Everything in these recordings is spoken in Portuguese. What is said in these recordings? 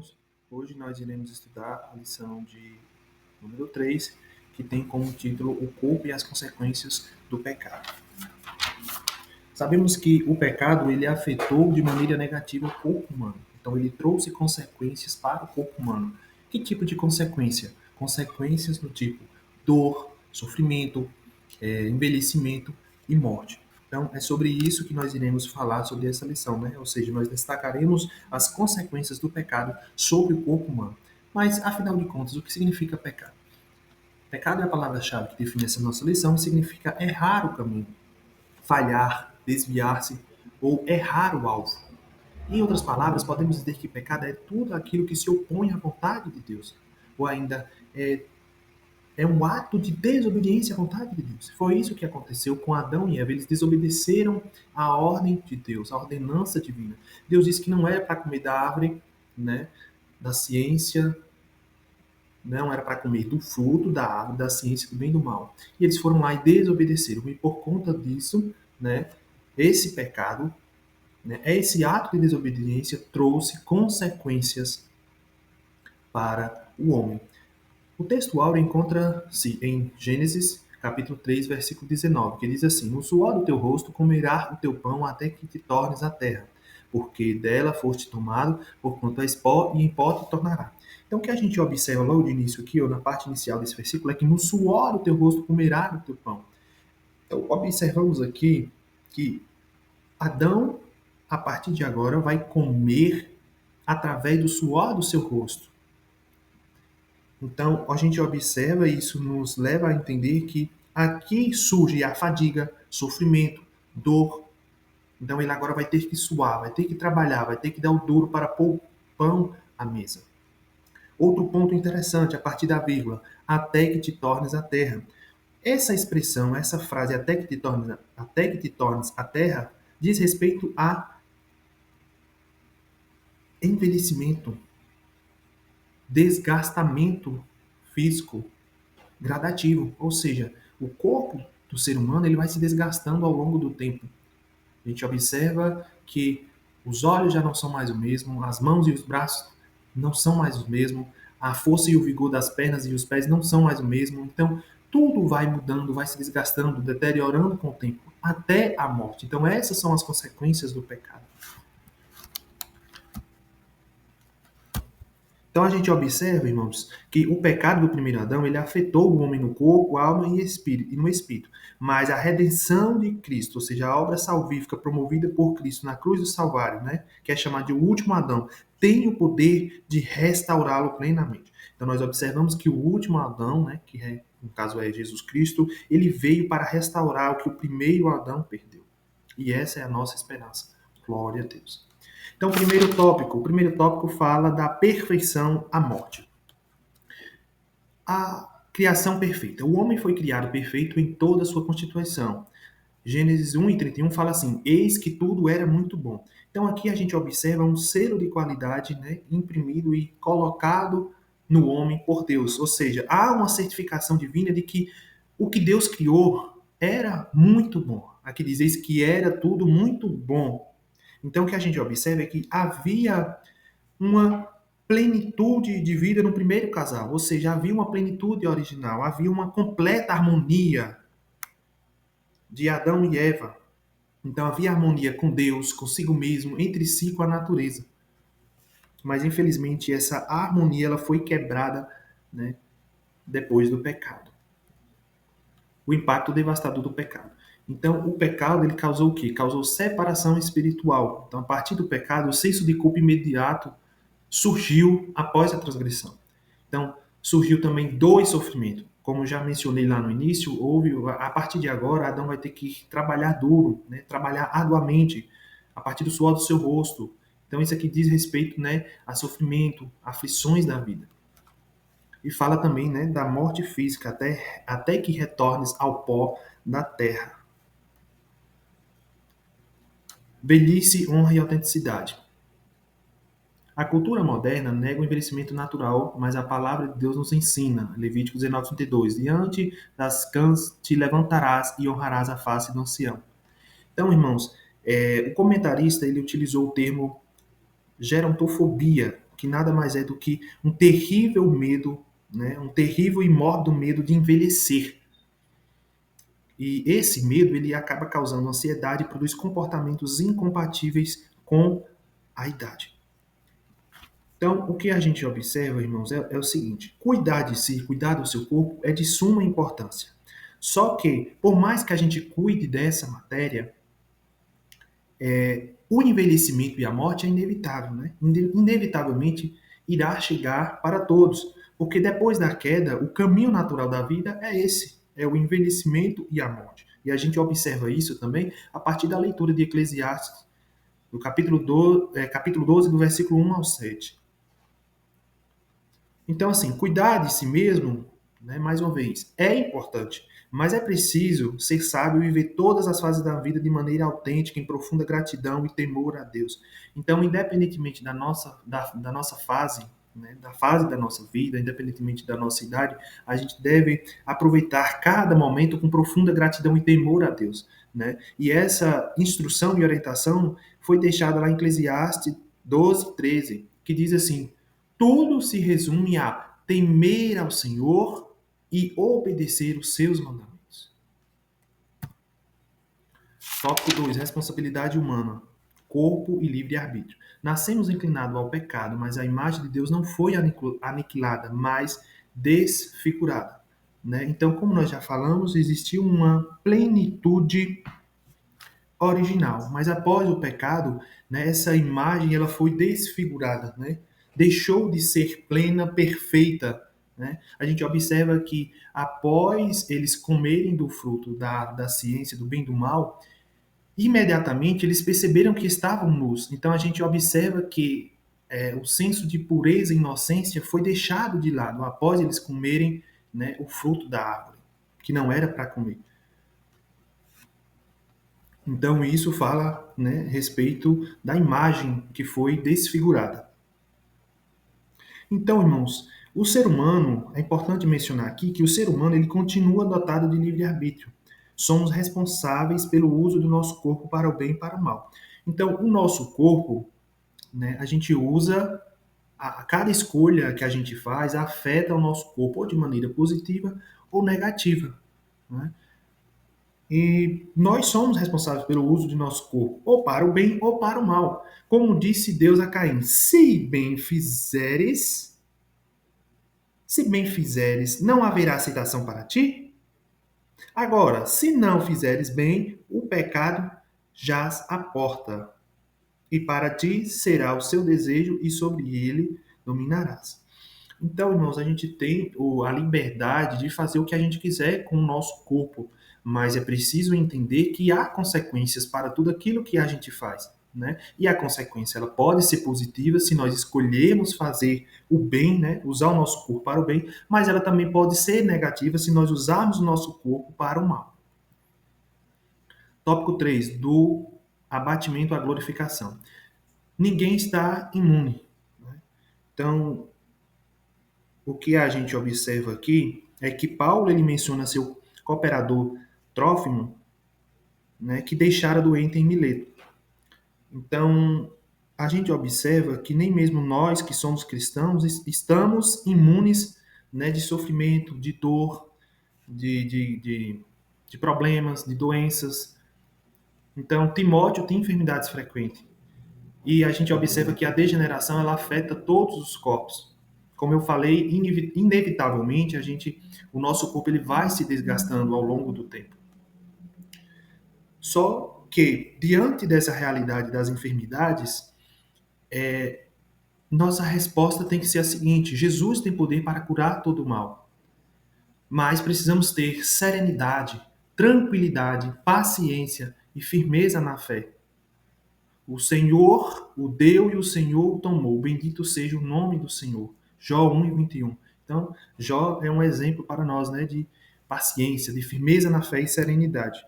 irmãos. Hoje nós iremos estudar a lição de número 3, que tem como título O corpo e as consequências do pecado. Sabemos que o pecado ele afetou de maneira negativa o corpo humano. Então ele trouxe consequências para o corpo humano. Que tipo de consequência? Consequências do tipo dor, sofrimento, envelhecimento e morte. Então, é sobre isso que nós iremos falar sobre essa lição, né? Ou seja, nós destacaremos as consequências do pecado sobre o corpo humano. Mas, afinal de contas, o que significa pecado? Pecado é a palavra-chave que define essa nossa lição e significa errar o caminho, falhar, desviar-se ou errar o alvo. Em outras palavras, podemos dizer que pecado é tudo aquilo que se opõe à vontade de Deus, ou ainda é um ato de desobediência à vontade de Deus. Foi isso que aconteceu com Adão e Eva. Eles desobedeceram à ordem de Deus, à ordenança divina. Deus disse que não era para comer da árvore, né, da ciência, não era para comer do fruto da árvore da ciência do bem e do mal. E eles foram lá e desobedeceram. E por conta disso, né, esse pecado, né, esse ato de desobediência trouxe consequências para o homem. O texto áureo encontra-se em Gênesis, capítulo 3, versículo 19, que diz assim: No suor do teu rosto comerás o teu pão até que te tornes a terra, porque dela foste tomado, porquanto és pó, e em pó te tornará. Então, o que a gente observa logo de início aqui, ou na parte inicial desse versículo, é que no suor do teu rosto comerás o teu pão. Então, observamos aqui que Adão, a partir de agora, vai comer através do suor do seu rosto. Então, a gente observa e isso nos leva a entender que aqui surge a fadiga, sofrimento, dor. Então, ele agora vai ter que suar, vai ter que trabalhar, vai ter que dar o duro para pôr pão à mesa. Outro ponto interessante, a partir da vírgula, até que te tornes a terra. Essa expressão, essa frase, até que te tornes a terra, diz respeito a envelhecimento, desgastamento físico gradativo, ou seja, o corpo do ser humano ele vai se desgastando ao longo do tempo. A gente observa que os olhos já não são mais o mesmo, as mãos e os braços não são mais os mesmos, a força e o vigor das pernas e os pés não são mais o mesmo. Então, tudo vai mudando, vai se desgastando, deteriorando com o tempo, até a morte. Então, essas são as consequências do pecado. Então a gente observa, irmãos, que o pecado do primeiro Adão, ele afetou o homem no corpo, alma e no espírito. Mas a redenção de Cristo, ou seja, a obra salvífica promovida por Cristo na cruz do Calvário, né, que é chamada de o último Adão, tem o poder de restaurá-lo plenamente. Então nós observamos que o último Adão, né, no caso é Jesus Cristo, ele veio para restaurar o que o primeiro Adão perdeu. E essa é a nossa esperança. Glória a Deus. Então, o primeiro tópico fala da perfeição à morte. A criação perfeita. O homem foi criado perfeito em toda a sua constituição. Gênesis 1:31 fala assim: Eis que tudo era muito bom. Então, aqui a gente observa um selo de qualidade, né, imprimido e colocado no homem por Deus. Ou seja, há uma certificação divina de que o que Deus criou era muito bom. Aqui diz que era tudo muito bom. Então, o que a gente observa é que havia uma plenitude de vida no primeiro casal, ou seja, havia uma plenitude original, havia uma completa harmonia de Adão e Eva. Então, havia harmonia com Deus, consigo mesmo, entre si com a natureza. Mas, infelizmente, essa harmonia ela foi quebrada, né, depois do pecado. O impacto devastador do pecado. Então, o pecado ele causou o quê? Causou separação espiritual. Então, a partir do pecado, o senso de culpa imediato surgiu após a transgressão. Então, surgiu também dor e sofrimento. Como já mencionei lá no início, a partir de agora, Adão vai ter que trabalhar duro, né? Trabalhar arduamente, a partir do suor do seu rosto. Então, isso aqui diz respeito, né, a sofrimento, aflições da vida. E fala também, né, da morte física, até que retornes ao pó da terra. Velhice, honra e autenticidade. A cultura moderna nega o envelhecimento natural, mas a palavra de Deus nos ensina. Levítico 19:32. Diante das cãs te levantarás e honrarás a face do ancião. Então, irmãos, o comentarista ele utilizou o termo gerontofobia, que nada mais é do que um terrível medo, né? Um terrível e mórbido medo de envelhecer. E esse medo ele acaba causando ansiedade e produz comportamentos incompatíveis com a idade. Então, o que a gente observa, irmãos, é o seguinte: cuidar de si, cuidar do seu corpo é de suma importância. Só que, por mais que a gente cuide dessa matéria, o envelhecimento e a morte é inevitável, né? Inevitavelmente irá chegar para todos, porque depois da queda, o caminho natural da vida é esse, é o envelhecimento e a morte. E a gente observa isso também a partir da leitura de Eclesiastes, no capítulo 12, do versículo 1 ao 7. Então, assim, cuidar de si mesmo, né, mais uma vez, é importante, mas é preciso ser sábio e viver todas as fases da vida de maneira autêntica, em profunda gratidão e temor a Deus. Então, independentemente da nossa fase, né, da fase da nossa vida, independentemente da nossa idade, a gente deve aproveitar cada momento com profunda gratidão e temor a Deus. Né? E essa instrução e orientação foi deixada lá em Eclesiastes 12:13, que diz assim: tudo se resume a temer ao Senhor e obedecer os seus mandamentos. Tópico 2. Responsabilidade humana. Corpo e livre-arbítrio. Nascemos inclinados ao pecado, mas a imagem de Deus não foi aniquilada, mas desfigurada. Né? Então, como nós já falamos, existiu uma plenitude original, mas após o pecado, né, essa imagem ela foi desfigurada, né? Deixou de ser plena, perfeita. Né? A gente observa que após eles comerem do fruto da ciência do bem e do mal, imediatamente eles perceberam que estavam nus. Então a gente observa que o senso de pureza e inocência foi deixado de lado após eles comerem, né, o fruto da árvore, que não era para comer. Então isso fala, né, a respeito da imagem que foi desfigurada. Então, irmãos, o ser humano, é importante mencionar aqui que o ser humano ele continua dotado de livre-arbítrio. Somos responsáveis pelo uso do nosso corpo para o bem e para o mal. Então, o nosso corpo, né, a gente usa, cada escolha que a gente faz afeta o nosso corpo ou de maneira positiva ou negativa. Né? E nós somos responsáveis pelo uso de nosso corpo, ou para o bem ou para o mal. Como disse Deus a Caim: se bem fizeres, não haverá aceitação para ti? Agora, se não fizeres bem, o pecado jaz à porta, e para ti será o seu desejo, e sobre ele dominarás. Então, irmãos, a gente tem a liberdade de fazer o que a gente quiser com o nosso corpo, mas é preciso entender que há consequências para tudo aquilo que a gente faz. Né? E a consequência ela pode ser positiva se nós escolhermos fazer o bem, né? Usar o nosso corpo para o bem, mas ela também pode ser negativa se nós usarmos o nosso corpo para o mal. Tópico 3, do abatimento à glorificação. Ninguém está imune. Né? Então, o que a gente observa aqui é que Paulo ele menciona seu cooperador Trófimo, né, que deixara doente em Mileto. Então, a gente observa que nem mesmo nós que somos cristãos estamos imunes, né, de sofrimento, de dor, de problemas, de doenças. Então, Timóteo tem enfermidades frequentes. E a gente observa que a degeneração ela afeta todos os corpos. Como eu falei, inevitavelmente o nosso corpo ele vai se desgastando ao longo do tempo. Só que diante dessa realidade das enfermidades, nossa resposta tem que ser a seguinte: Jesus tem poder para curar todo o mal, mas precisamos ter serenidade, tranquilidade, paciência e firmeza na fé. O Senhor o deu e o Senhor o tomou. Bendito seja o nome do Senhor. Jó 1:21. Então, Jó é um exemplo para nós, né, de paciência, de firmeza na fé e serenidade.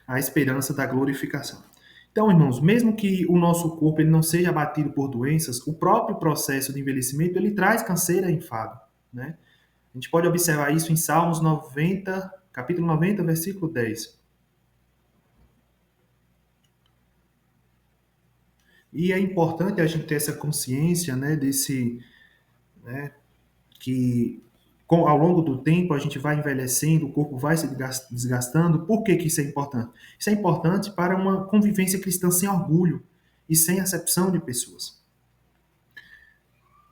A esperança da glorificação. Então, irmãos, mesmo que o nosso corpo ele não seja abatido por doenças, o próprio processo de envelhecimento ele traz canseira e enfado, né? A gente pode observar isso em Salmos 90, capítulo 90, versículo 10. E é importante a gente ter essa consciência, né, que ao longo do tempo a gente vai envelhecendo, o corpo vai se desgastando. Por que isso é importante? Isso é importante para uma convivência cristã sem orgulho e sem acepção de pessoas.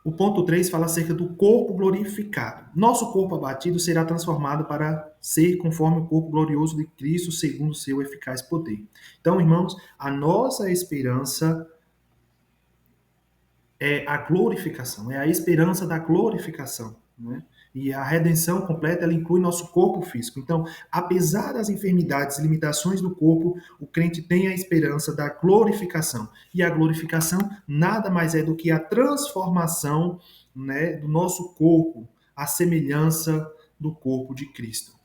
O ponto 3 fala acerca do corpo glorificado. Nosso corpo abatido será transformado para ser conforme o corpo glorioso de Cristo, segundo o seu eficaz poder. Então, irmãos, a nossa esperança é a glorificação, é a esperança da glorificação, né? E a redenção completa, ela inclui nosso corpo físico. Então, apesar das enfermidades e limitações do corpo, o crente tem a esperança da glorificação. E a glorificação nada mais é do que a transformação, né, do nosso corpo, à semelhança do corpo de Cristo.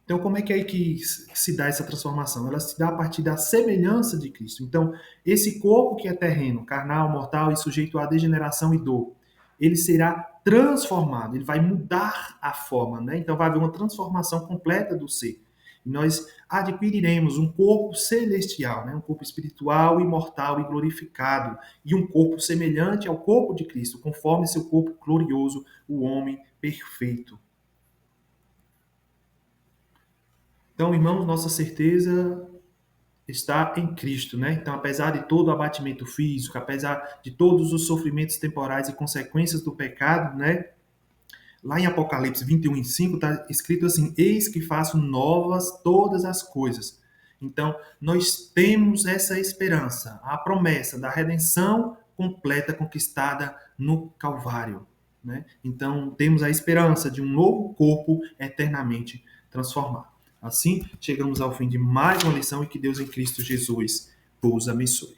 Então, como é que se dá essa transformação? Ela se dá a partir da semelhança de Cristo. Então, esse corpo que é terreno, carnal, mortal e sujeito à degeneração e dor, ele será transformado, ele vai mudar a forma, né? Então, vai haver uma transformação completa do ser. E nós adquiriremos um corpo celestial, né? Um corpo espiritual, imortal e glorificado, e um corpo semelhante ao corpo de Cristo, conforme seu corpo glorioso, o homem perfeito. Então, irmãos, nossa certeza está em Cristo, né? Então, apesar de todo o abatimento físico, apesar de todos os sofrimentos temporais e consequências do pecado, né? Lá em Apocalipse 21:5 está escrito assim: Eis que faço novas todas as coisas. Então, nós temos essa esperança, a promessa da redenção completa conquistada no Calvário, né? Então, temos a esperança de um novo corpo eternamente transformado. Assim, chegamos ao fim de mais uma lição e que Deus em Cristo Jesus vos abençoe.